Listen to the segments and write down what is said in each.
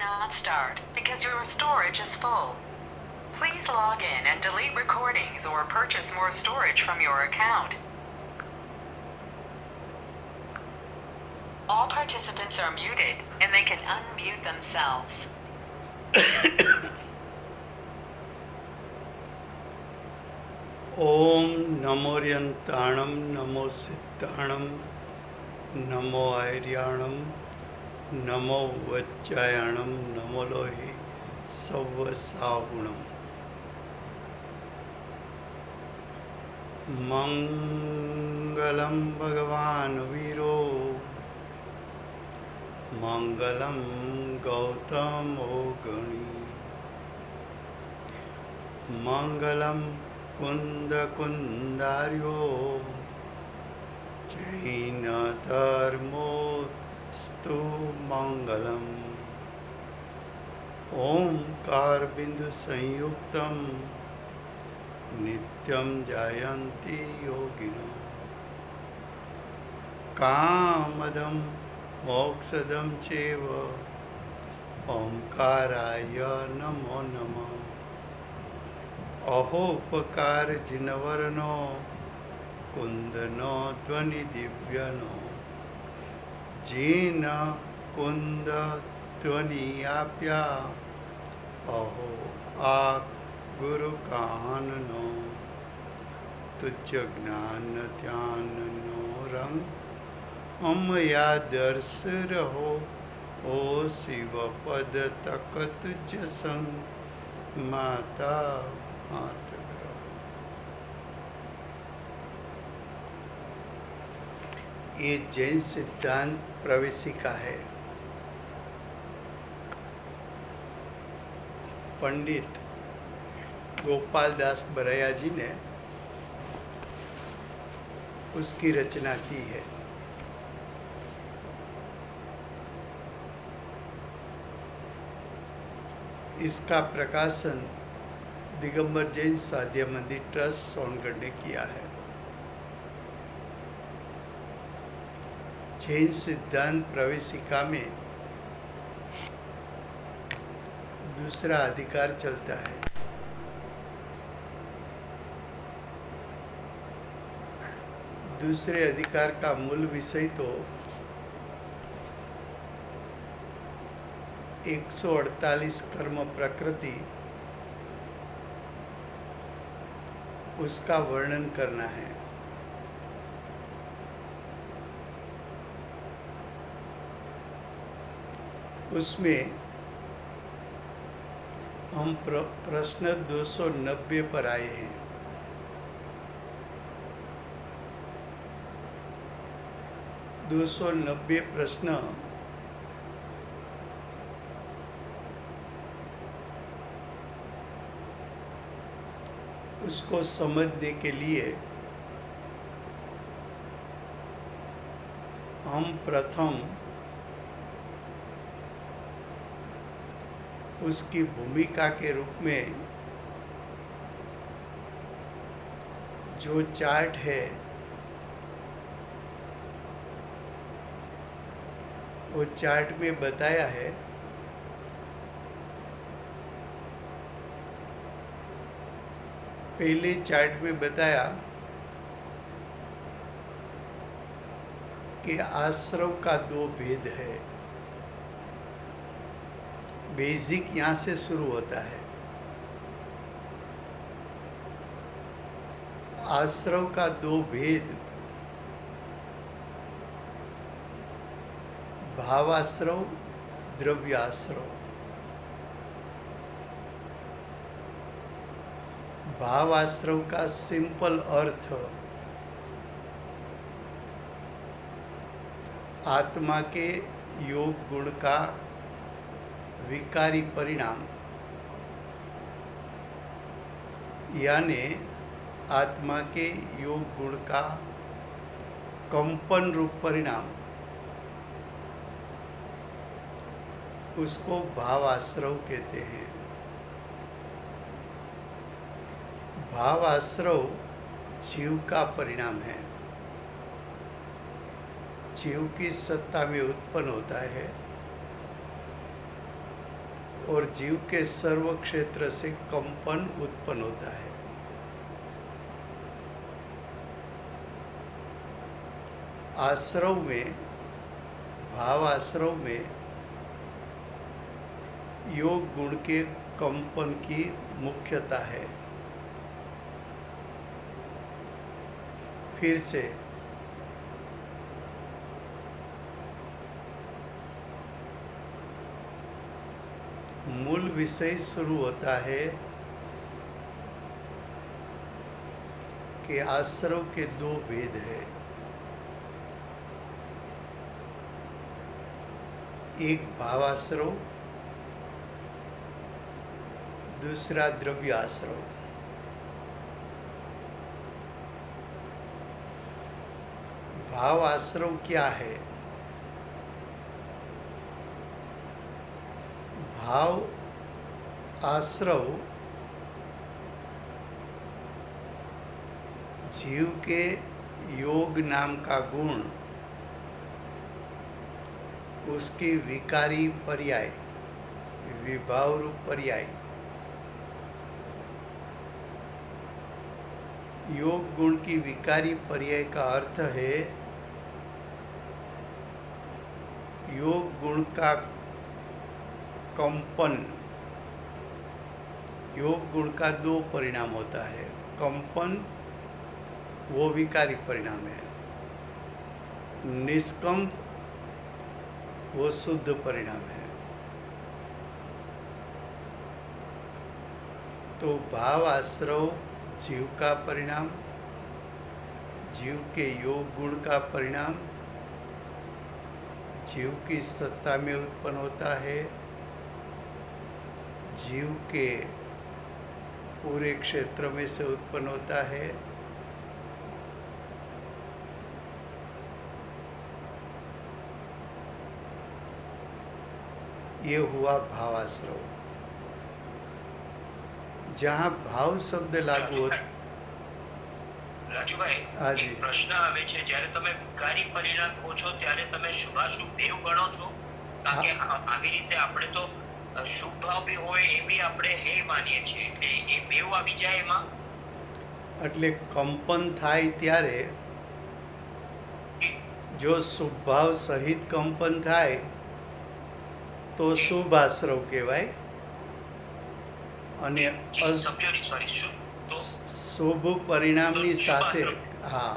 Not start because your storage is full. Please log in and delete recordings or purchase more storage from your account. All participants are muted and they can unmute themselves. ओम नमोर्यंताणम नमो सिद्धाणम नमो आर्याणम नमो वज्जायाणम नमो लोहे सवसागुणम मंगलम भगवान वीरो मंगलम गौतमो गणी मंगलम कुंद कुंदार्यो जैन धर्मोस्तु मंगलम ओंकार बिंदु संयुक्तम नित्यम जायन्ति योगिनो कामदम मोक्षदम चैव ओंकाराय नमो नमः अहोपकार जिनवरनो कुंदनो ध्वनि दिव्यनो जीन कुंद ध्वनि आप्या अहो आ गुरु काननो तुझ ज्ञान ध्याननो रंग हम या दर्श रहो ओ शिव पद तक तुझ संग माता हाथ ग्रह। ये जैन सिद्धांत प्रवेशिका है। पंडित गोपाल दास बरैया जी ने उसकी रचना की है। इसका प्रकाशन दिगंबर जैन साध्य मंदिर ट्रस्ट सोनगढ़ ने किया है। जैन सिद्धांत प्रवेशिका में दूसरा अधिकार चलता है। दूसरे अधिकार का मूल विषय तो 148 कर्म प्रकृति उसका वर्णन करना है। उसमें हम प्रश्न 290 पर आए हैं। दो 290 प्रश्न उसको समझने के लिए हम प्रथम उसकी भूमिका के रूप में जो चार्ट है वो चार्ट में बताया है पहले चार्ट में बताया कि आश्रव का 2 भेद है। बेसिक यहाँ से शुरू होता है। आश्रव का 2 भेद भावाश्रव द्रव्याश्रव। भावाश्रव का सिंपल अर्थ आत्मा के योग गुण का विकारी परिणाम, यानी आत्मा के योग गुण का कंपन रूप परिणाम, उसको भावाश्रव कहते हैं। भावाश्रव जीव का परिणाम है। जीव की सत्ता में उत्पन्न होता है। और जीव के सर्व क्षेत्र से कंपन उत्पन्न होता है। आश्रव में, भाव आश्रव में योग गुण के कंपन की मुख्यता है। फिर से मूल विषय शुरू होता है कि आश्रव के दो भेद है। एक भावाश्रव, दूसरा द्रव्य आश्रव। भाव आश्रव क्या है? भाव आश्रव जीव के योग नाम का गुण, उसकी विकारी पर्याय, विभाव रूप पर्याय। योग गुण की विकारी पर्याय का अर्थ है योग गुण का कंपन। योग गुण का दो परिणाम होता है, कंपन वो विकारी परिणाम है, निष्कंप वो शुद्ध परिणाम है। तो भाव आश्रव जीव का परिणाम, जीव के योग गुण का परिणाम, जीव की सत्ता में उत्पन्न होता है, जीव के पूरे क्षेत्र में से उत्पन्न होता है। ये हुआ भावाश्रव। जहाँ भाव शब्द लागू हो રાજુભાઈ, हाँ जी। એક પ્રશ્ન આવે છે, જ્યારે તમે વિકારી પરિણામ કહો છો ત્યારે તમે શુભાશુભ બેવ ગણો છો? કારણ કે આવી રીતે આપણે તો શુભ ભાવ બી હોય એ બી આપણે હે માનીએ છીએ, એટલે એ બેવ આવી જાય એમાં? એટલે કંપન થાય ત્યારે જો શુભ ભાવ સહિત કંપન થાય તો શુભ આશ્રવ કહેવાય, અને સમજો નહીં, સોરી, શું તો શુભ પરિણામની સાથે, હા,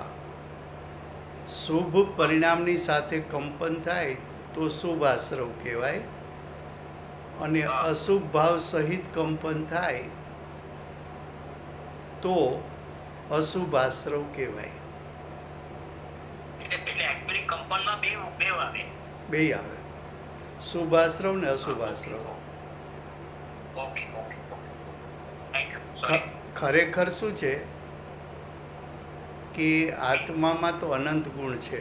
શુભ પરિણામની સાથે કંપન થાય તો શુભ આશ્રવ કહેવાય, અને અશુભ ભાવ સહિત કંપન થાય તો અશુભ આશ્રવ કહેવાય। એટલે એકચ્યુઅલી કંપનમાં બેવ આવે? બે આવે, શુભ આશ્રવ ને અશુભ આશ્રવ। Okay okay okay, thank you, sorry. ખરેખર શું છે કે આત્મામાં તો અનંત ગુણ છે,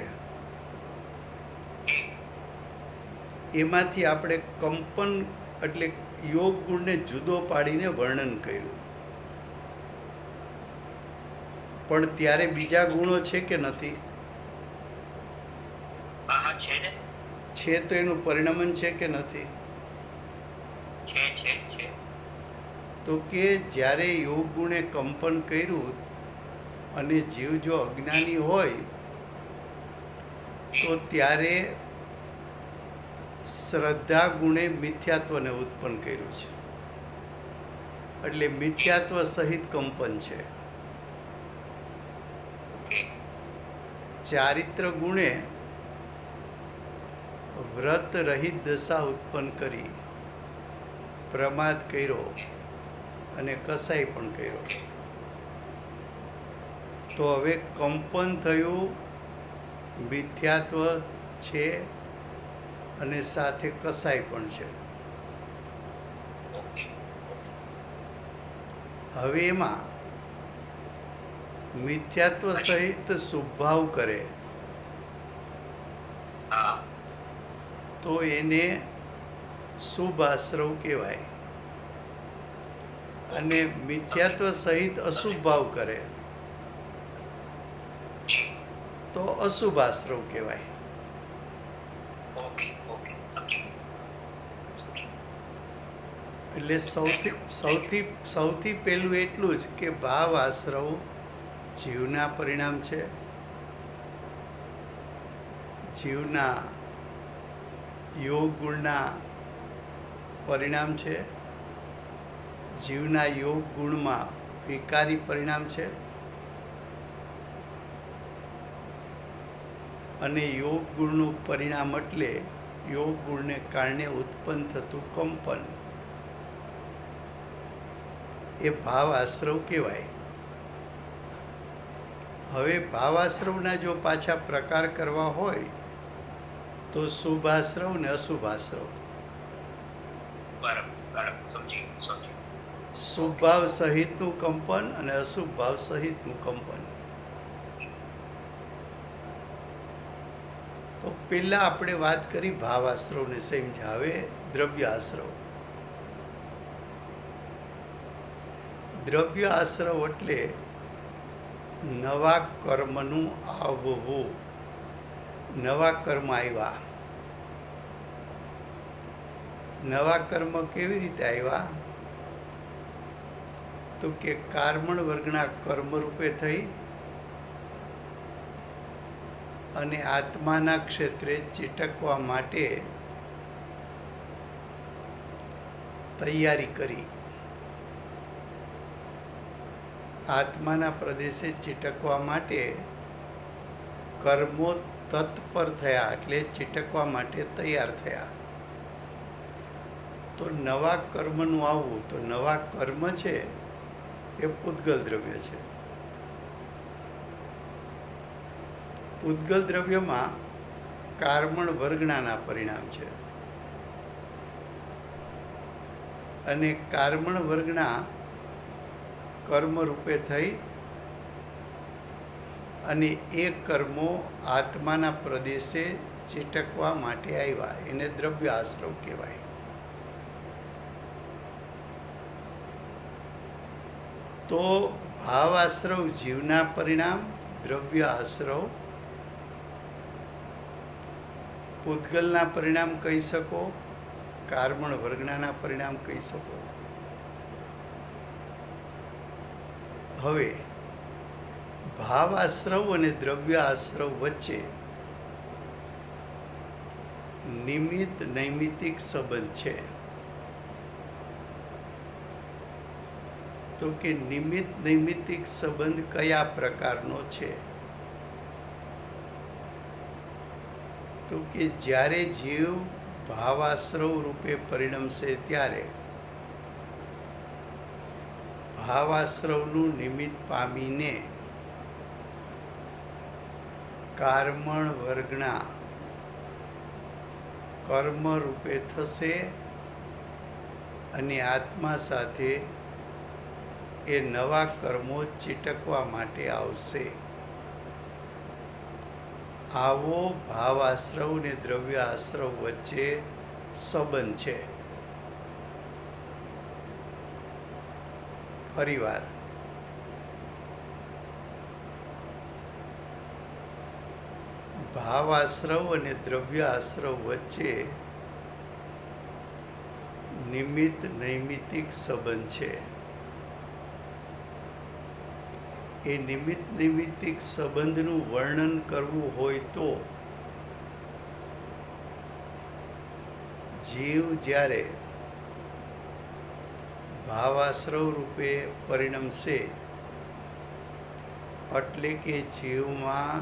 એમાંથી આપણે કંપન એટલે યોગ ગુણને જુદો પાડીને વર્ણન કર્યું, પણ ત્યારે બીજા ગુણો છે કે નથી? હા છે ને, છે તો એનું પરિણમન છે કે નથી? છે છે છે। તો કે જ્યારે યોગ ગુણે કંપન કર્યું અને જીવ જો અજ્ઞાની હોય તો ત્યારે શ્રદ્ધા ગુણે મિથ્યાત્વને ઉત્પન્ન કર્યું છે, એટલે મિથ્યાત્વ સહિત કંપન છે। ચારિત્ર ગુણે વ્રત રહિત દશા ઉત્પન્ન કરી, પ્રમાદ કર્યો અને કસાઈ પણ કર્યો, તો હવે કંપન થયું, મિથ્યાત્વ છે અને સાથે કસાઈ પણ છે। હવે એમાં મિથ્યાત્વ સહિત શુભભાવ કરે તો એને શુભ આશ્રવ કહેવાય, અને મિથ્યાત્વ સહિત અશુભ ભાવ કરે તો અશુભ આશ્રવ કહેવાય। એટલે સૌથી પહેલું એટલું જ કે ભાવ આશ્રવ જીવના પરિણામ છે. જીવના યોગ ગુણના પરિણામ છે. જીવના યોગ ગુણમાં વિકારી પરિણામ છે. અને યોગ ગુણનું પરિણામ એટલે યોગ ગુણને કારણે ઉત્પન્ન થતું કંપન, એ ભાવ આશ્રવ કહેવાય. હવે ભાવ આશ્રવના જો પાછા પ્રકાર કરવા હોય તો શુભ આશ્રવ ને અશુભ આશ્રવ. બરાબર, સમજી. શુભ ભાવ સહિતનું કંપન અને અશુભ ભાવ સહિતનું કંપન. તો પહેલાં આપણે વાત કરી ભાવ આશ્રવને સમજ્યા. હવે દ્રવ્ય આશ્રવ. દ્રવ્ય આશ્રવ એટલે નવા કર્મનું આવવું. નવા કર્મ આવ્યા. નવા કર્મ કેવી રીતે આવ્યા? તો કે કર્મણ વર્ગના કર્મ રૂપે થઈ અને આત્માના ક્ષેત્રે ચીટકવા માટે તૈયારી કરી. આત્માના પ્રદેશે ચીટકવા માટે કર્મો તત્પર થયા, એટલે ચીટકવા માટે તૈયાર થયા. તો નવા કર્મનું આવવું, તો નવા કર્મ છે એ પૂતગલ દ્રવ્ય છે. પૂતગલ દ્રવ્યમાં કર્મણ વર્ગણાના પરિણામ છે. અને કર્મણ વર્ગના કર્મ રૂપે થઈ અને એ કર્મો આત્માના પ્રદેશે ચીટકવા માટે આવ્યા. એને દ્રવ્ય આશ્રવ કહેવાય. તો ભાવ આશ્રવ જીવના પરિણામ, દ્રવ્ય આશ્રવ પૂતગલના પરિણામ કહી શકો, કર્મણ વર્ગણાના પરિણામ કહી શકો. હવે ભાવ આશ્રવ અને દ્રવ્ય આશ્રવ વચ્ચે નિમિત્ત નૈમિત્તિક સંબંધ છે. તો કે નિમિત્ત નૈમિત્તિક સંબંધ કયા પ્રકારનો છે? તો કે જ્યારે જીવ ભાવાશ્રવ રૂપે પરિણમશે ત્યારે ભાવાશ્રવનું નિમિત્ત પામીને કર્મણ વર્ગના કર્મ રૂપે થશે અને આત્મા સાથે એ નવા કર્મો ચીટકવા માટે આવશે. આવો ભાવ આશ્રવ ને દ્રવ્ય આશ્રવ વચ્ચે સંબંધ છે. ફરીવાર ભાવ આશ્રવ અને દ્રવ્ય આશ્રવ વચ્ચે નિમિત્ત નૈમિત્તિક સંબંધ છે. એ નિમિત્ત નૈમિત્તિક સંબંધનું વર્ણન કરવું હોય તો જીવ જ્યારે ભાવાશ્રવ રૂપે પરિણમશે એટલે કે જીવમાં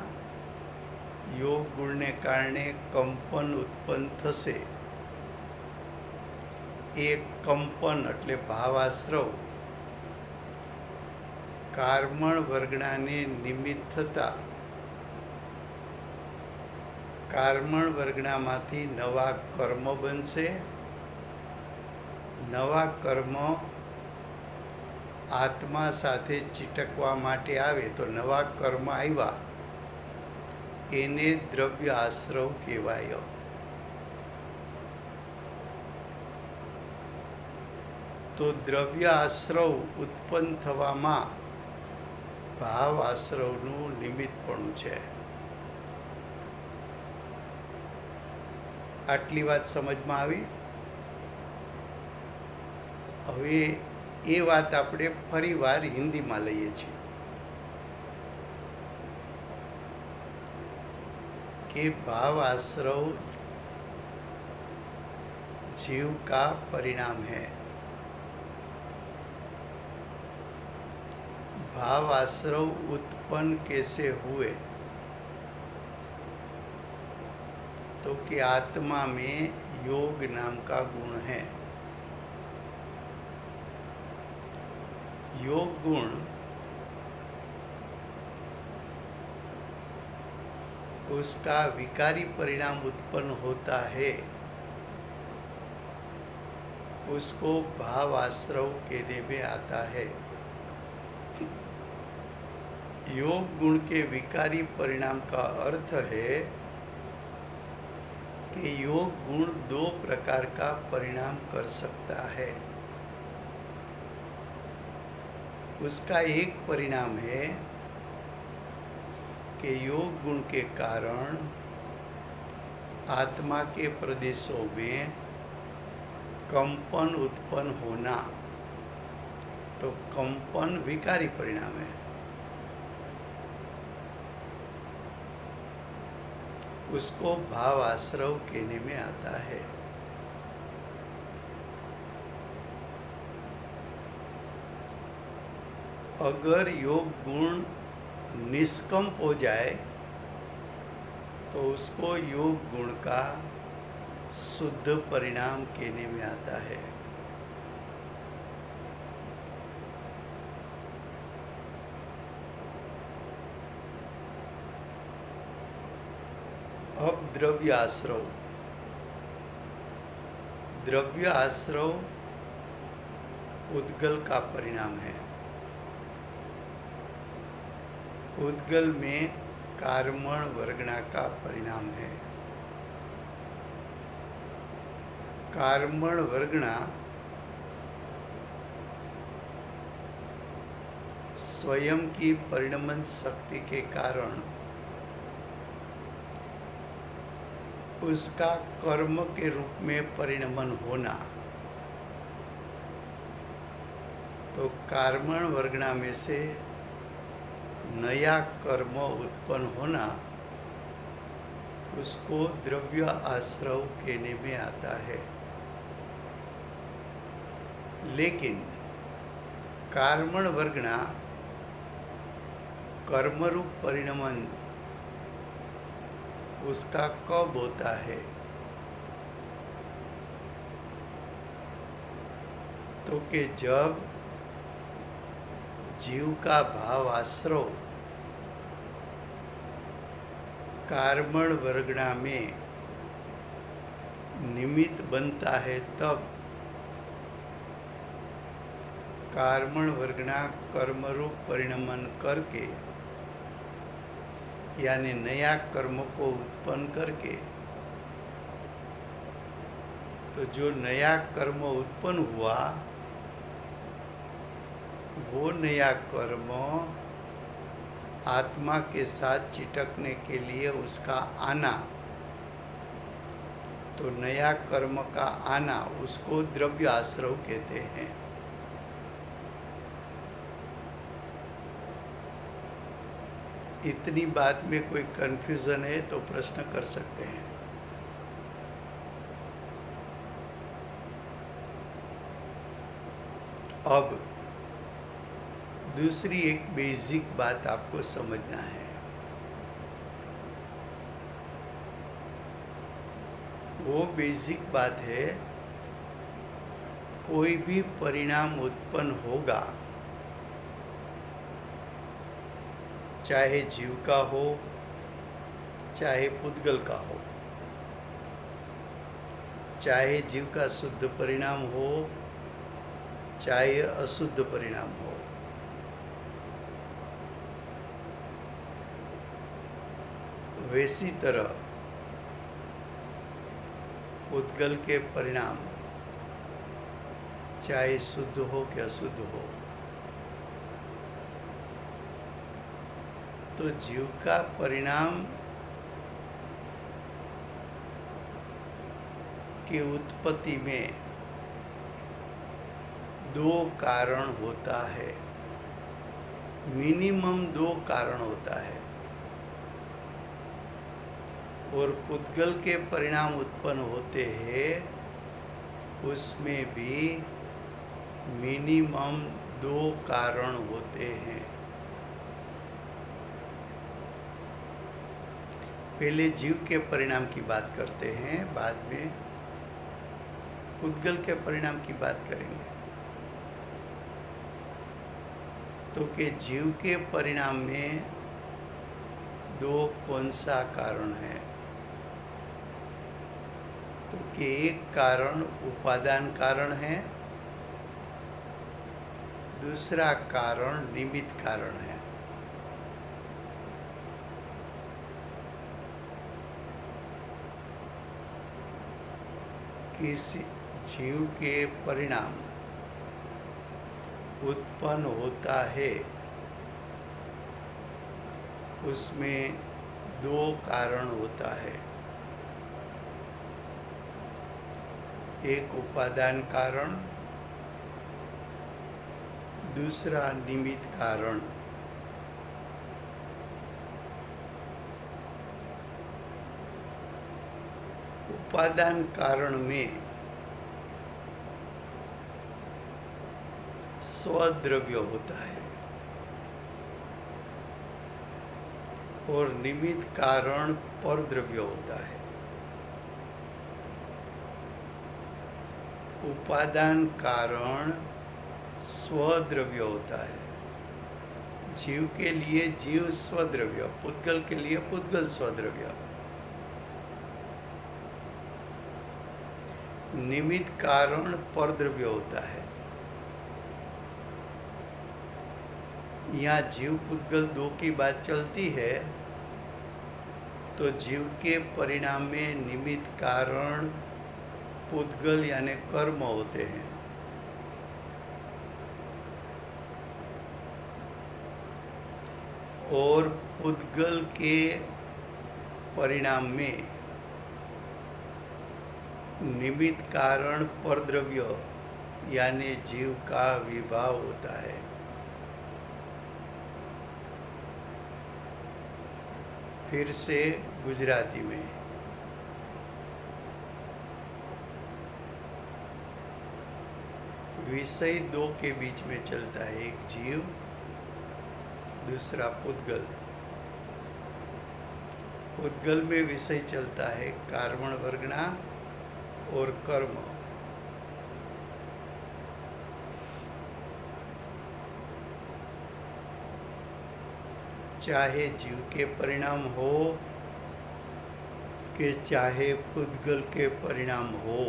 યોગ ગુણને કારણે કંપન ઉત્પન્ન થશે. એ કંપન એટલે ભાવાશ્રવ કર્મણ વર્ગણાને નિમિત્ત થતા કર્મણ વર્ગણામાંથી નવા કર્મ બનશે. નવા કર્મ આત્મા સાથે ચીટકવા માટે આવે તો નવા કર્મ આવ્યા એને દ્રવ્ય આશ્રવ કહેવાય. તો દ્રવ્ય આશ્રવ ઉત્પન્ન થવામાં ભાવ આશ્રવનું નિમિત્તપણું છે. આટલી વાત સમજમાં આવી. હવે એ વાત આપણે ફરીવાર હિન્દીમાં લઈએ છીએ कि भाव आश्रव जीव का परिणाम है। भाव आश्रव उत्पन्न कैसे हुए? तो कि आत्मा में योग नाम का गुण है। योग गुण उसका विकारी परिणाम उत्पन्न होता है, उसको भाव आश्रव कहने में आता है। योग गुण के विकारी परिणाम का अर्थ है कि योग गुण दो प्रकार का परिणाम कर सकता है। उसका एक परिणाम है कि योग गुण के कारण आत्मा के प्रदेशों में कंपन उत्पन्न होना, तो कंपन विकारी परिणाम है। उसको भाव आश्रव कहने में आता है। अगर योग गुण निष्कंप हो जाए तो उसको योग गुण का शुद्ध परिणाम कहने में आता है। अब द्रव्य आश्रव। द्रव्य आश्रव उद्गल का परिणाम है। उद्गल में कार्मण वर्गणा का परिणाम है। कार्मण वर्गणा स्वयं की परिणमन शक्ति के कारण उसका कर्म के रूप में परिणमन होना, तो कार्मण वर्गणा में से नया कर्म उत्पन्न होना, उसको द्रव्य आश्रव कहने में आता है। लेकिन कार्मण वर्गणा कर्मरूप परिणमन उसका कब होता है? तो कि जब जीव का भाव आश्रव कार्मण वर्गणा में निमित्त बनता है, तब कार्मण वर्गणा कर्मरूप परिणमन करके यानी नया कर्म को उत्पन्न करके, तो जो नया कर्म उत्पन्न हुआ वो नया कर्म आत्मा के साथ चिटकने के लिए उसका आना, तो नया कर्म का आना उसको द्रव्य आश्रव कहते हैं। इतनी बात में कोई कंफ्यूजन है तो प्रश्न कर सकते हैं। अब दूसरी एक बेसिक बात आपको समझना है। वो बेसिक बात है, कोई भी परिणाम उत्पन्न होगा, चाहे जीव का हो चाहे पुद्गल का हो, चाहे जीव का शुद्ध परिणाम हो चाहे अशुद्ध परिणाम हो, वैसी तरह पुद्गल के परिणाम चाहे शुद्ध हो कि अशुद्ध हो, तो जीव का परिणाम की उत्पत्ति में दो कारण होता है, मिनिमम दो कारण होता है, और पुद्गल के परिणाम उत्पन्न होते हैं उसमें भी मिनिमम दो कारण होते हैं। पहले जीव के परिणाम की बात करते हैं, बाद में पुद्गल के परिणाम की बात करेंगे। तो कि जीव के परिणाम में दो कौन सा कारण है? तो कि एक कारण उपादान कारण है, दूसरा कारण निमित्त कारण है। किसी जीव के परिणाम उत्पन्न होता है उसमें दो कारण होता है, एक उपादान कारण, दूसरा निमित्त कारण। उपादान कारण में स्वद्रव्य होता है और निमित्त कारण परद्रव्य होता है। उपादान कारण स्वद्रव्य होता है, जीव के लिए जीव स्वद्रव्य, पुद्गल के लिए पुद्गल स्वद्रव्य। निमित्त कारण परद्रव्य होता है। यहाँ जीव पुद्गल दो की बात चलती है तो जीव के परिणाम में निमित्त कारण पुद्गल यानी कर्म होते हैं, और पुद्गल के परिणाम में निमित्त कारण परद्रव्य यानी जीव का विभाव होता है। फिर से गुजराती में, विषय दो के बीच में चलता है, एक जीव दूसरा पुद्गल। पुद्गल में विषय चलता है कार्बन वर्गना और कर्म। चाहे जीव के परिणाम हो कि चाहे पुद्गल के परिणाम हो,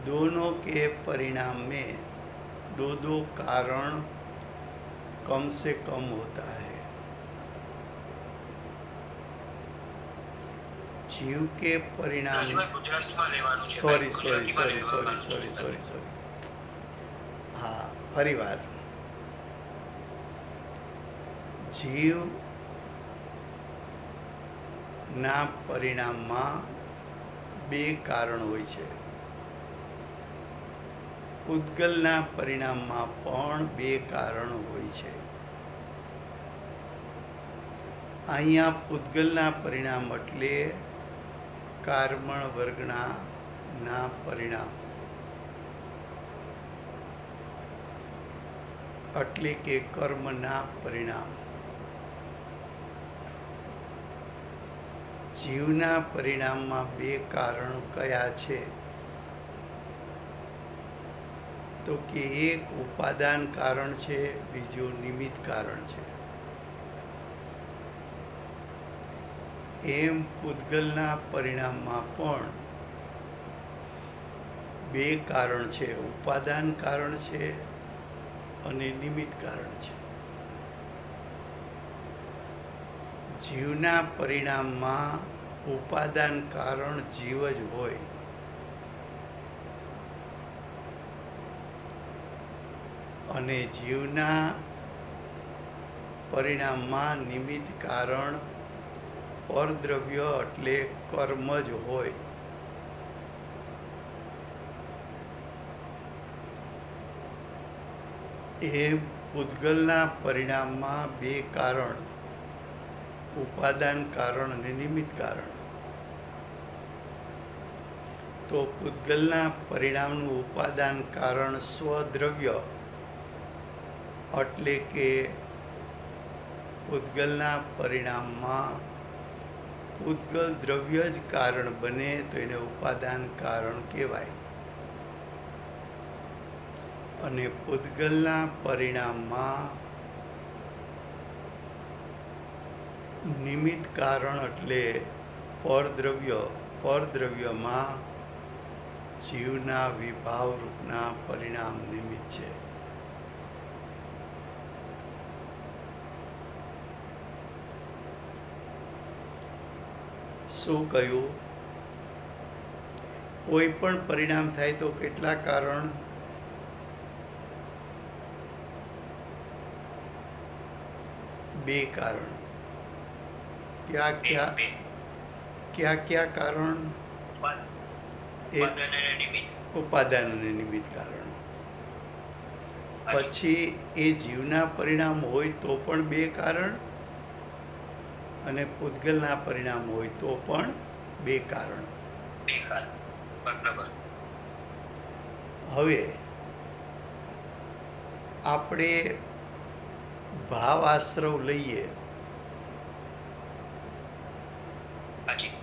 दोनों के परिणाम में दो दो कारण कम से कम होता है। जीव के परिणाम सॉरी हाँ फरीवार जीव ना परिणामમાં બે કારણ હોય છે, પુદ્ગલના પરિણામમાં પણ બે કારણ હોય છે। અહીંયા પુદ્ગલના પરિણામ એટલે કાર્બન વર્ગના પરિણામ, એટલે કે કર્મના પરિણામ। જીવના પરિણામમાં બે કારણ કયા છે? તો કે એક ઉપાદાન કારણ છે, બીજું નિમિત્ત કારણ છે। એમ પુદ્ગલના પરિણામમાં પણ બે કારણ છે, ઉપાદાન કારણ છે અને નિમિત્ત કારણ છે। જીવના પરિણામમાં ઉપાદાન કારણ જીવ જ હોય અને જીવના પરિણામમાં નિમિત્ત કારણ પરદ્રવ્ય એટલે કર્મ જ હોય। એ પૂતગલના પરિણામમાં બે કારણ, ઉપાદાન કારણ અને નિમિત્ત કારણ. તો પૂતગલના પરિણામનું ઉપાદાન કારણ સ્વદ્રવ્ય, એટલે કે પૂતગલના પરિણામમાં પૂતગલ દ્રવ્ય જ કારણ બને તો એને ઉપાદાન કારણ કહેવાય. અને પૂતગલના પરિણામમાં નિમિત્ત કારણ એટલે પરદ્રવ્યમાં જીવના વિભાવ રૂપના પરિણામ નિમિત્ત છે. શું કહ્યું? કોઈ પણ પરિણામ થાય તો કેટલા કારણ? બે કારણ. ક્યાં ક્યાં બે ક્યાં ક્યાં કારણ? ઉપાદાન અને નિમિત્ત. ઉપાદાન અને નિમિત્ત કારણ. હાજી. પછી એ જીવના પરિણામ હોય તો પણ બે કારણ, અને પૂતગલના પરિણામ હોય તો પણ બે કારણ. બે કારણ. બરાબર. હવે આપણે ભાવ આશ્રવ લઈએ હાજી.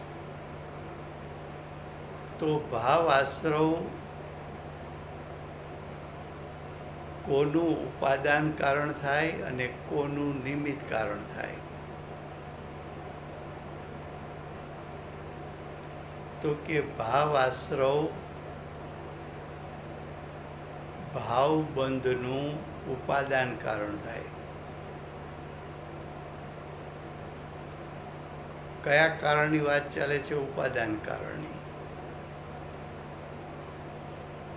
તો ભાવ આશ્રવ કોનું ઉપાદાન કારણ થાય અને કોનું નિમિત્ત કારણ થાય? તો કે ભાવ આશ્રવ ભાવબંધનું ઉપાદાન કારણ થાય. કયા કારણની વાત ચાલે છે? ઉપાદાન કારણની.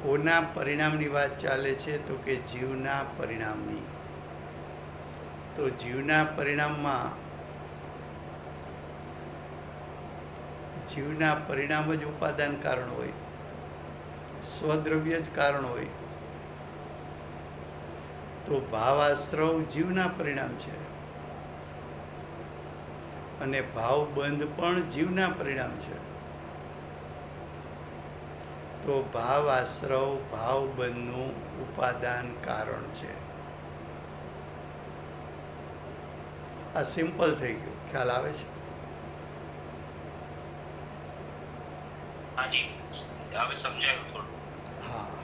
કોના પરિણામની વાત ચાલે છે? તો કે જીવના પરિણામની. તો જીવના પરિણામમાં જીવના પરિણામ જ ઉપાદાન કારણ હોય, સ્વદ્રવ્ય જ કારણ હોય. તો ભાવ આશ્રવ જીવના પરિણામ છે અને ભાવબંધ પણ જીવના પરિણામ છે. તો ભાવ આશ્રવ ભાવબંધનું ઉપાદાન કારણ છે. આ સિમ્પલ થઈ ગયું. ખ્યાલ આવે છે? હાજી. હવે સમજાયું થોડું. હા.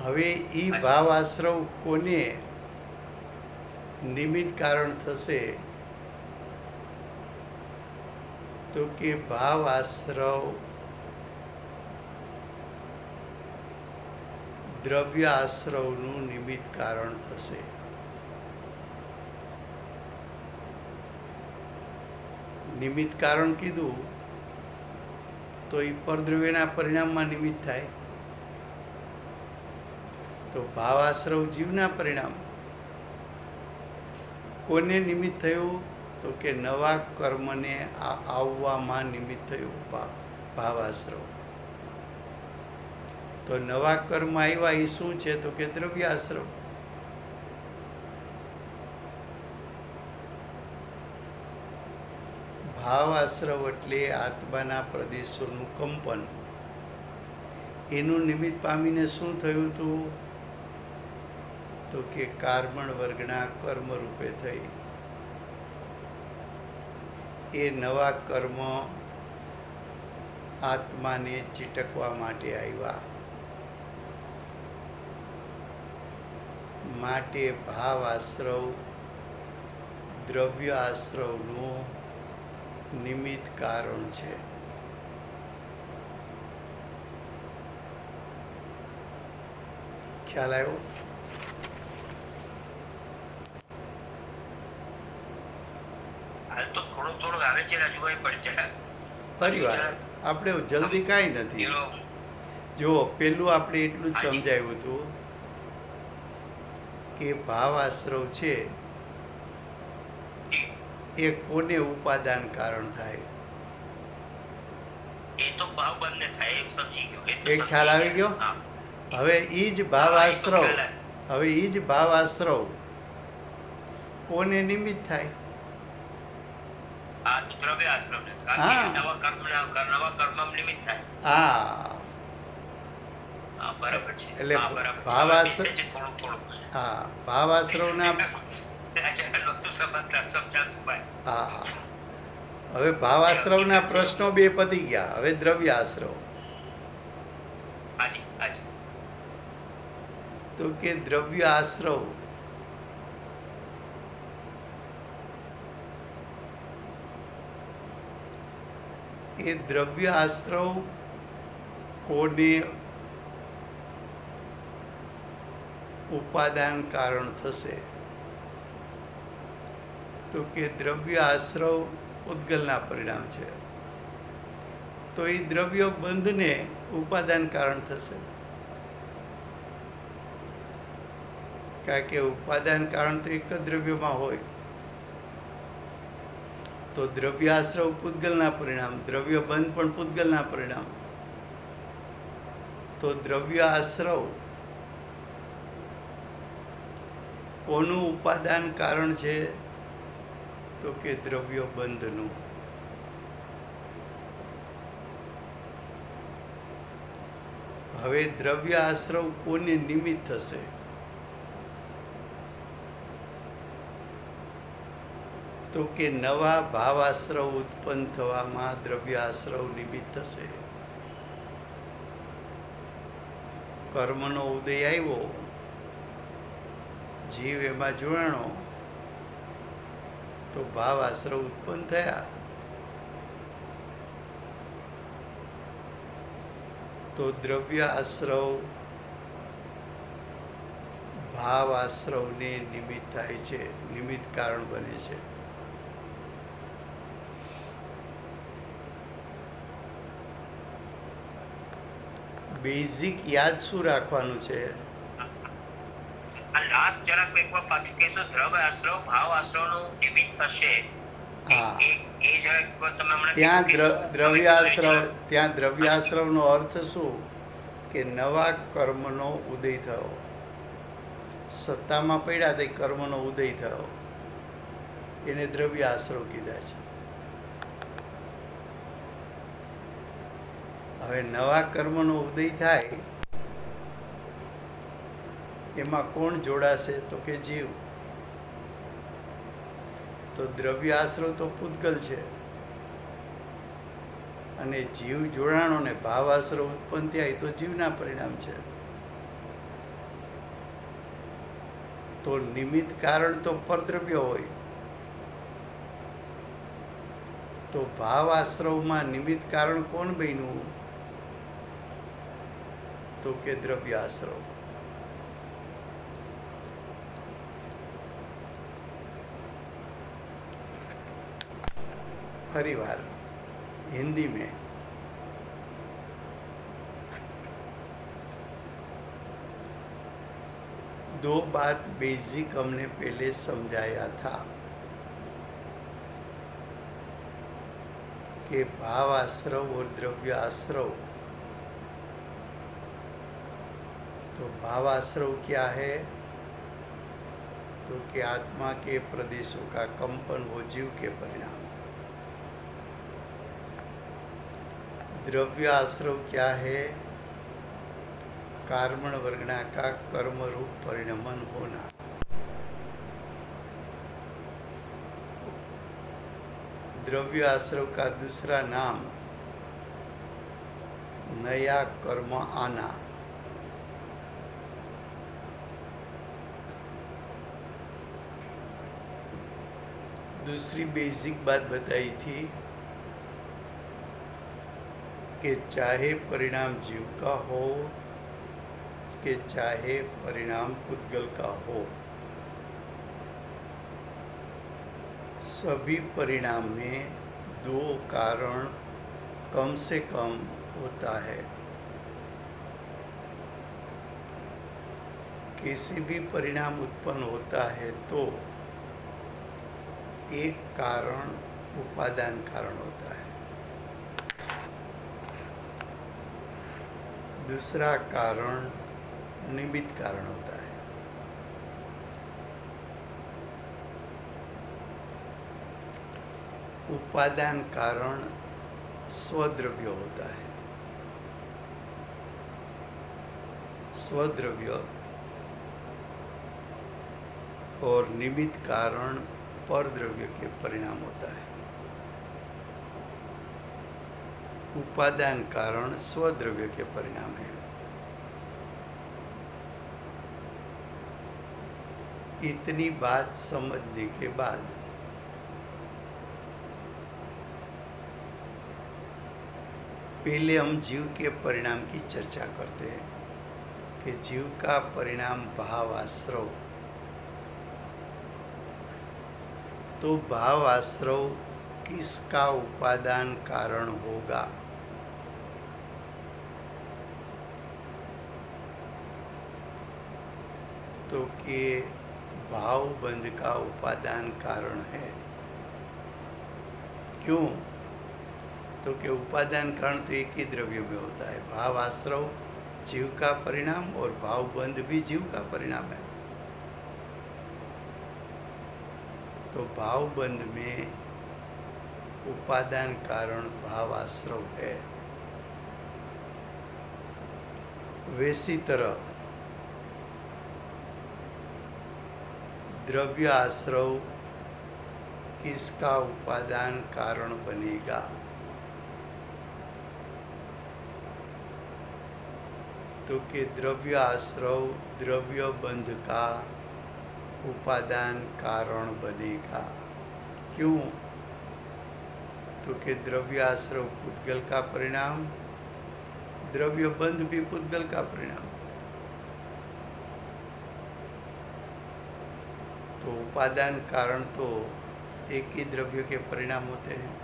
હવે એ ભાવ આશ્રવ કોને નિમિત્ત કારણ થશે? તો કે ભાવ આશ્રવ દ્રવ્ય આશ્રવનું નિમિત્ત કારણ થશે. નિમિત્ત કારણ કીધું તો એ પરદ્રવ્યના પરિણામમાં નિમિત્ત થાય. તો ભાવ આશ્રવ જીવના પરિણામ કોને નિમિત્ત થયું? તો કે નવા કર્મને આવવામાં નિમિત્ત થયું ભાવ આશ્રવ. તો નવા કર્મ આવ્યા એ શું છે? તો કે દ્રવ્ય આશ્રવ. ભાવ આશ્રવ એટલે આત્માના પ્રદેશોનું કંપન. એનું નિમિત્ત પામીને શું થયું હતું? તો કે કાર્બન વર્ગના કર્મ રૂપે થઈ. એ નવા કર્મ આત્માને ચીટકવા માટે આવ્યા. માટે ભાવ આશ્રવ દ્રવ્ય આશ્રવનું નિમિત્ત કારણ છે. ખ્યાલ આવ્યો? હાલ તો થોડો આવે છે રાજુભાઈ, પણ જરા પરિવાર આપણે જલ્દી કાંઈ નથી. એનો જો પેલું આપણે એટલું જ સમજાવ્યું હતું કે ભાવ આશ્રવ છે એ કોને ઉપાદાન કારણ થાય? એ તો ભાવ બંને થાય, એ સમજી ગયો. એ તો એ ખ્યાલ આવી ગયો? હા. હવે એ જ ભાવ હા, એ તો આશ્રવ ખ્યાલ આવે. હવે એ જ ભાવ આશ્રવ કોને નિમિત્ત થાય? આ તો દ્રવ્ય આશ્રમ ને કારણ હા. કે નવા કર્મ નિમિત્ત થાય. હા હા, બરાબર છે. એટલે હા, બરાબર છે. ભાવ હવે આશ્રમ- નિશ્ચય છે થોડું. હા ભાવ આશ્રવના આજે નહોતું સમજાતું ભાઈ. હા હવે ભાવ આશ્રવના પ્રશ્નો બે પતી ગયા. હવે દ્રવ્ય આશ્રવ. હાજી, હાજી. તો કે દ્રવ્ય આશ્રવ એ દ્રવ્ય આશ્રવ કોને ઉપાદાન કારણ થશે? તો કે દ્રવ્ય આશ્રવ ઉદ્ગલના પરિણામ છે, તો એ દ્રવ્ય બંધને ઉપાદાન કારણ થશે. કારણ કે ઉપાદાન કારણ તો એક જ દ્રવ્યમાં હોય. તો દ્રવ્ય આશ્રવ પૂતગલના પરિણામ, દ્રવ્ય બંધ પણ પૂતગલના પરિણામ. તો દ્રવ્ય આશ્રવ કોનું ઉપાદાન કારણ છે? તો કે દ્રવ્ય બંધનું. હવે દ્રવ્ય આશ્રવ કોને નિમિત્ત થશે? તો કે નવા ભાવ આશ્રવ ઉત્પન્ન થવામાં દ્રવ્ય આશ્રવ નિમિત્ત થશે. કર્મનો ઉદય આવ્યો, જીવ એમાં જોડાણો, તો ભાવ આશ્રવ ઉત્પન્ન થયા. તો દ્રવ્ય આશ્રવ ભાવ આશ્રવને નિમિત્ત થાય છે, નિમિત્ત કારણ બને છે. બેઝિક યાદ શું રાખવાનું છે? આ લાસ્ટ જરાક એકવાર પાછું કહેશો, દ્રવ્ય આશ્રવ ભાવ આશ્રવનું નિમિત્ત થશે. હા. એ જરાક એકવાર તમે હમણાં ત્યાં કીધું કે દ્રવ્ય આશ્રવ, ત્યાં દ્રવ્ય આશ્રવનો અર્થ શું? કે નવા કર્મનો ઉદય થયો. સત્તામાં પડ્યા તે કર્મનો ઉદય થયો, એને દ્રવ્ય આશ્રવ કીધા છે. હવે નવા કર્મનો ઉદય થાય એમાં કોણ જોડાશે? તો કે જીવ. તો દ્રવ્ય આશ્રવ તો પૂતગલ છે, અને જીવ જોડાણો ને ભાવ આશ્રવ ઉત્પન્ન થયા એ તો જીવના પરિણામ છે. તો નિમિત્ત કારણ તો પરદ્રવ્ય હોય. તો ભાવ આશ્રવમાં નિમિત્ત કારણ કોણ બન્યું? તો કે દ્રવ્ય આશ્રવ. फरी बार हिंदी में दो बात बेसिक हमने पहले समझाया था कि भाव आश्रव और द्रव्य आश्रव. तो भाव आश्रव क्या है? तो कि आत्मा के प्रदेशों का कंपन वो जीव के परिणाम. द्रव्य आश्रव क्या है? कार्मण वर्गना का कर्म रूप परिणमन होना. द्रव्य आश्रव का दूसरा नाम नया कर्म आना. दूसरी बेसिक बात बताई थी कि चाहे परिणाम जीव का हो कि चाहे परिणाम पुद्गल का हो, सभी परिणाम में दो कारण कम से कम होता है. किसी भी परिणाम उत्पन्न होता है तो एक कारण उपादान कारण होता है, दूसरा कारण निमित्त कारण होता है. उपादान कारण स्वद्रव्य होता है। स्वद्रव्य और निमित्त कारण परद्रव्य के परिणाम होता है। उपादान कारण स्वद्रव्य के परिणाम है। इतनी बात समझने के बाद पहले हम जीव के परिणाम की चर्चा करते हैं कि जीव का परिणाम भाव आश्रव। तो भाव आश्रव किसका उपादान कारण होगा? तो कि भाव बंध का उपादान कारण है। क्यों? तो कि उपादान कारण तो एक ही द्रव्य में होता है। भाव आश्रव जीव का परिणाम और भाव बंध भी जीव का परिणाम है। तो भाव बंध में उपादान कारण भाव आश्रव है। वैसी तरह द्रव्य आश्रव किसका उपादान कारण बनेगा? तो कि द्रव्य आश्रव द्रव्य बंध का उपादान कारण बनेगा। क्यों? तो कि द्रव्य आश्रव पुद्गल का परिणाम, द्रव्य बंध भी पुद्गल का परिणाम। तो उपादान कारण तो एक ही द्रव्य के परिणाम होते हैं।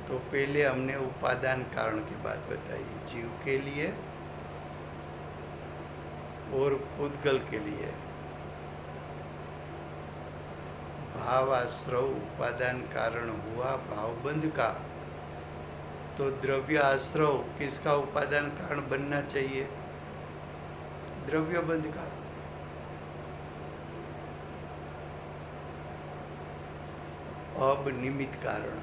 तो पहले हमने उपादान कारण की बात बताई जीव के लिए और पुद्गल के लिए। भाव आश्रव उपादान कारण हुआ भावबंध का, तो द्रव्य आश्रव किसका उपादान कारण बनना चाहिए? द्रव्य बंध का। अब निमित्त कारण।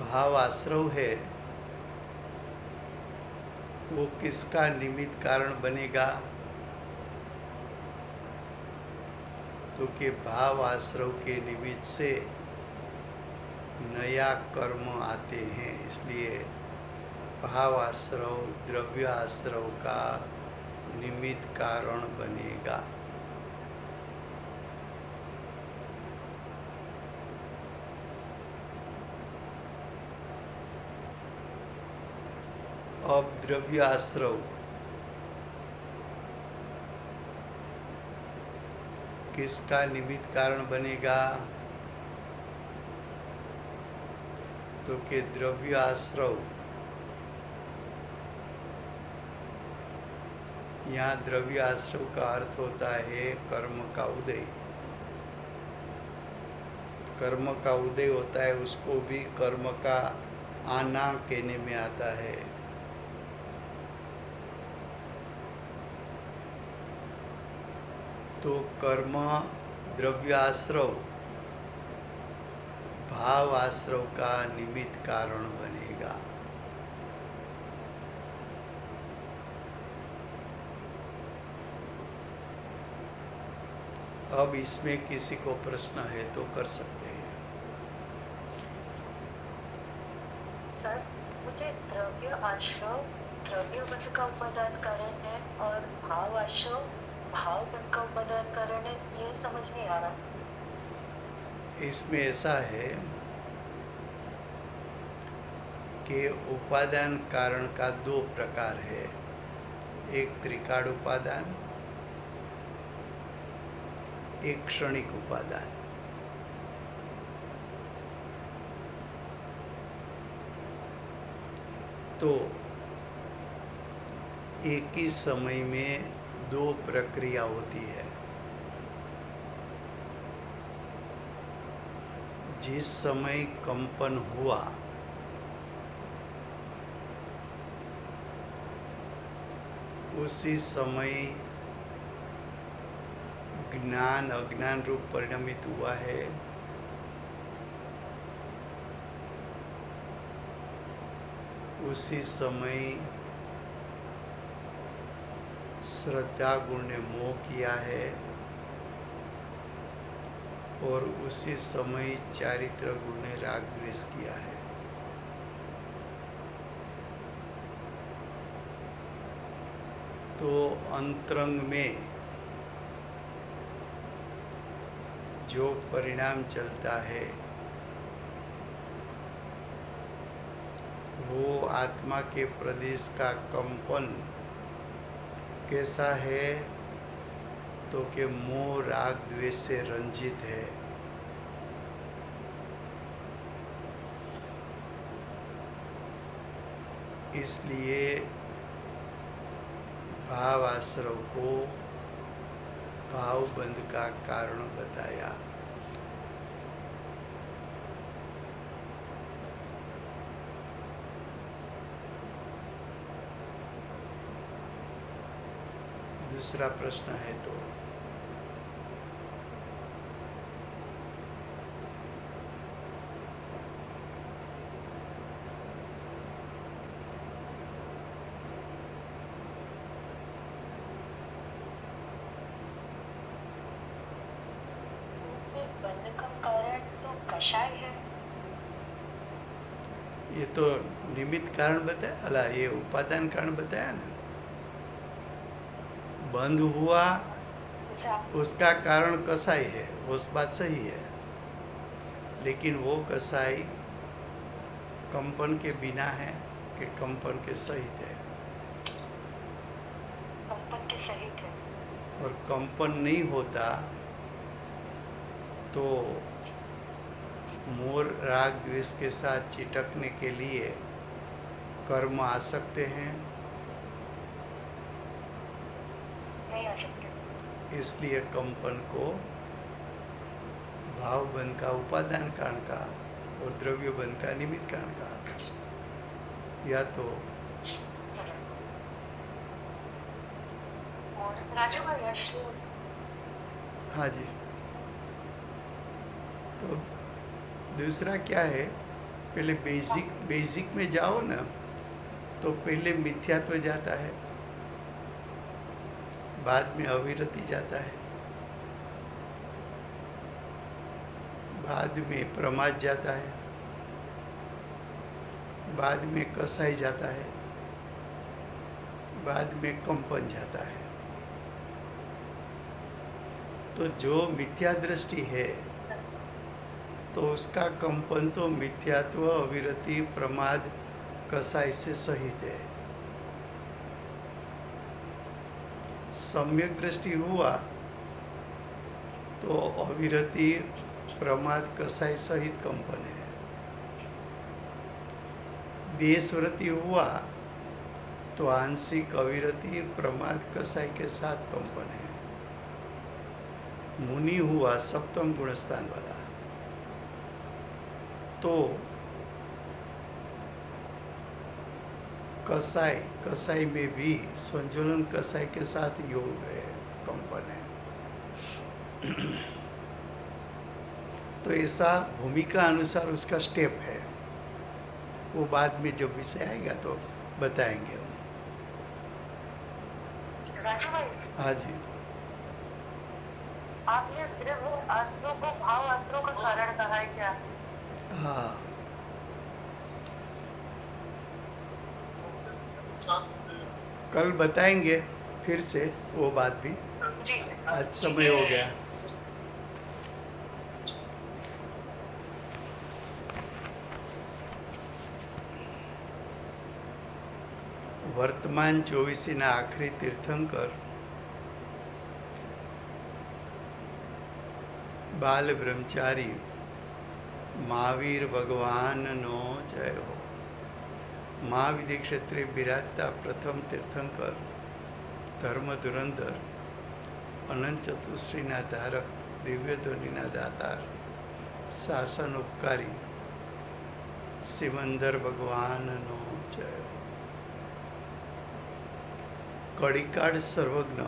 भाव आश्रव है, वो किसका निमित्त कारण बनेगा? तो कि भाव आश्रव के निमित्त से नया कर्म आते हैं, इसलिए भाव आश्रव द्रव्य आश्रव का निमित्त कारण बनेगा। अब द्रव्य आश्रव किसका निमित्त कारण बनेगा? तो कि द्रव्य आश्रव, यहाँ द्रव्य आश्रव का अर्थ होता है कर्म का उदय। कर्म का उदय होता है, उसको भी कर्म का आना कहने में आता है। तो कर्म द्रव्य आश्रव भाव आश्रव का निमित्त कारण बनेगा। अब इसमें किसी को प्रश्न है तो कर सकते हैं। सर, मुझे द्रव्य आश्रव द्रव्य बंध का उपादान कारण है और भाव आश्रव भाव बंध का उपादान कारण है, ये समझ नहीं आ रहा। इसमें ऐसा है कि उपादान कारण का दो प्रकार है, एक त्रिकाल उपादान, एक क्षणिक उपादान। तो एक ही समय में दो प्रक्रिया होती है। जिस समय कंपन हुआ उसी समय ज्ञान अज्ञान रूप परिणमित हुआ है। उसी समय श्रद्धा गुण ने मोह किया है और उसी समय चारित्र गुण ने राग द्वेष किया है। तो अंतरंग में जो परिणाम चलता है वो आत्मा के प्रदेश का कंपन कैसा है, तो कि मोह राग द्वेष से रंजित है। इसलिए भाव आश्रव को भाव बंध का कारण बताया। दूसरा प्रश्न है तो बंध का कारण तो कषाय है। ये तो निमित्त कारण बताया, अला ये उपादान कारण बताया ना। बंद हुआ जैसे आप उसका कारण कसाई है, वो बात सही है, लेकिन वो कसाई कंपन के बिना है कि कंपन के सहित है। कंपन के सहित है। और कंपन नहीं होता तो मोह राग द्वेष के साथ चिटकने के लिए कर्म आ सकते हैं, नहीं आ सकते। इसलिए कंपन को भाव बंध का उपादान कारण का और द्रव्य बंध का निमित्त कारण का। या तो और राजू भाई यश हाँ जी। तो दूसरा क्या है, पहले बेसिक में जाओ ना, तो पहले मिथ्यात्व जाता है, बाद में अविरति जाता है, बाद में प्रमाद जाता है, बाद में कसाई जाता है, बाद में कंपन जाता है। तो जो मिथ्या दृष्टि है तो उसका कंपन तो मिथ्यात्व अविरति प्रमाद कसाई से सहित है। सम्यक दृष्टि हुआ तो अविरति प्रमाद कसाई सहित कंपन है। देशवृत्ति हुआ तो आंशिक अविरति प्रमाद कसाई के साथ कंपन है। मुनि हुआ सप्तम गुणस्थान वाला, तो कसाई में भी स्वज्वलन कसाई के साथ योग है, कंपन है। तो ऐसा भूमिका अनुसार उसका स्टेप है, वो बाद में जब विषय आएगा तो बताएंगे हम। राजू भाई हाँ जी। आपने सिर्फ अस्त्रों को भाव अस्त्रों का कारण कहा है क्या? हाँ, कल बताएंगे फिर से वो बात भी, जी आज समय हो गया। વર્તમાન 24ના આખરી તીર્થંકર બાલ બ્રહ્મચારી મહાવીર ભગવાનનો જય હો। મહાવિધિ ક્ષેત્રે બિરાજતા પ્રથમ તીર્થંકર ધર્મ ધુરંધર અનંત ચતુશ્રીના ધારક દિવ્યધ્વનિના દાતાર શાસન ઉપકારી સિમંદર ભગવાનનો જય હો। કડીકાળ સર્વજ્ઞ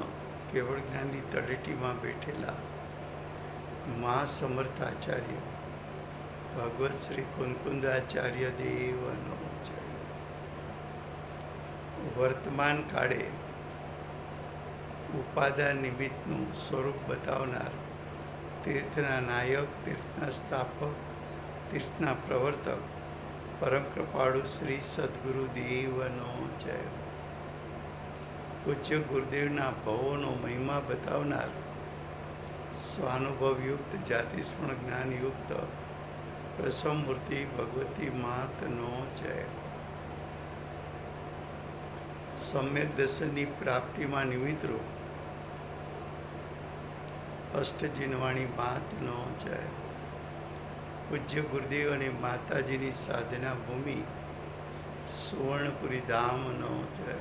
કેવળ જ્ઞાનની તળેટીમાં બેઠેલા મા સમર્થાચાર્ય ભગવત શ્રી કુંકુંદાચાર્ય દેવનો જય. વર્તમાન કાળે ઉપાદાન નિમિત્તનું સ્વરૂપ બતાવનાર તીર્થના નાયક, તીર્થના સ્થાપક, તીર્થના પ્રવર્તક પરમ કૃપાળુ શ્રી સદગુરુ દેવનો જય. પૂજ્ય ગુરુદેવના ભવોનો મહિમા બતાવનાર સ્વાનુભવયુક્ત જાતિસ્મરણ જ્ઞાનયુક્ત પ્રસવમૂર્તિ ભગવતી માતનો જય. સમ્યક દર્શનની પ્રાપ્તિમાં નિમિત્તરૂપ અષ્ટજીનવાણી માતનો જય. પૂજ્ય ગુરુદેવ અને માતાજીની સાધના ભૂમિ સુવર્ણપુરી ધામનો જય.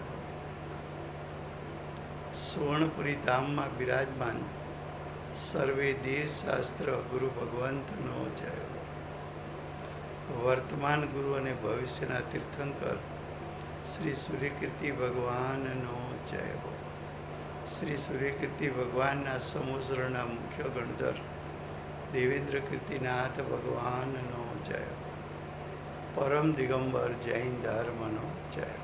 સુવર્ણપુરી ધામમાં બિરાજમાન સર્વે દેવ શાસ્ત્ર ગુરુ ભગવંતનો જય. વર્તમાન ગુરુ અને ભવિષ્યના તીર્થંકર શ્રી સૂર્યકીર્તિ ભગવાનનો જય. શ્રી સૂર્યકીર્તિ ભગવાનના સમુદ્રના મુખ્ય ગણધર દેવેન્દ્ર કીર્તિનાથ ભગવાનનો જય. પરમ દિગંબર જૈન ધર્મનો જય.